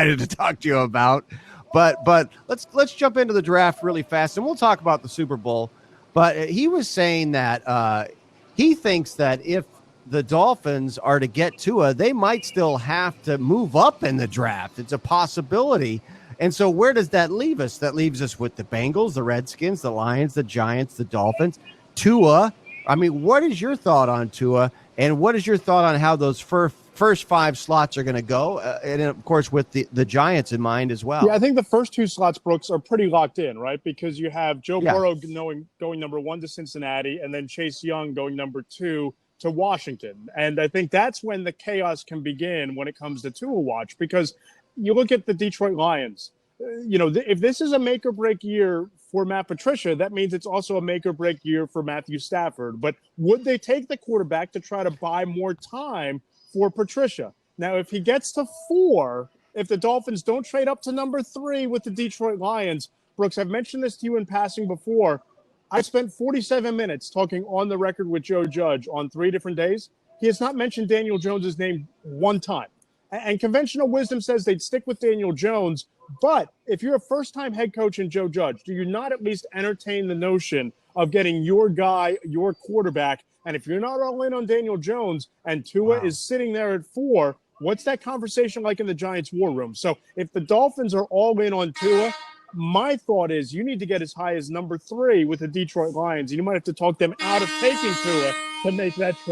excited to talk to you about. But let's jump into the draft really fast, and we'll talk about the Super Bowl. But he was saying that he thinks that if the Dolphins are to get Tua, they might still have to move up in the draft. It's a possibility. And so where does that leave us? That leaves us with the Bengals, the Redskins, the Lions, the Giants, the Dolphins, Tua. I mean, what is your thought on Tua? And what is your thought on how those first 5 slots are going to go? And of course, with the Giants in mind as well. Yeah, I think the first 2 slots, Brooks, are pretty locked in, right? Because you have Joe Burrow going number 1 to Cincinnati, and then Chase Young going number 2 to Washington. And I think that's when the chaos can begin when it comes to Tua watch, because you look at the Detroit Lions. If this is a make or break year for Matt Patricia, that means it's also a make or break year for Matthew Stafford. But would they take the quarterback to try to buy more time for Patricia? Now, if he gets to 4, if the Dolphins don't trade up to number 3 with the Detroit Lions, Brooks, I've mentioned this to you in passing before. I spent 47 minutes talking on the record with Joe Judge on 3 different days. He has not mentioned Daniel Jones's name one time. And conventional wisdom says they'd stick with Daniel Jones. But if you're a first-time head coach in Joe Judge, do you not at least entertain the notion of getting your guy, your quarterback? And if you're not all in on Daniel Jones and Tua is sitting there at 4, what's that conversation like in the Giants' war room? So if the Dolphins are all in on Tua, my thought is you need to get as high as number 3 with the Detroit Lions. You might have to talk them out of taking Tua to make that trade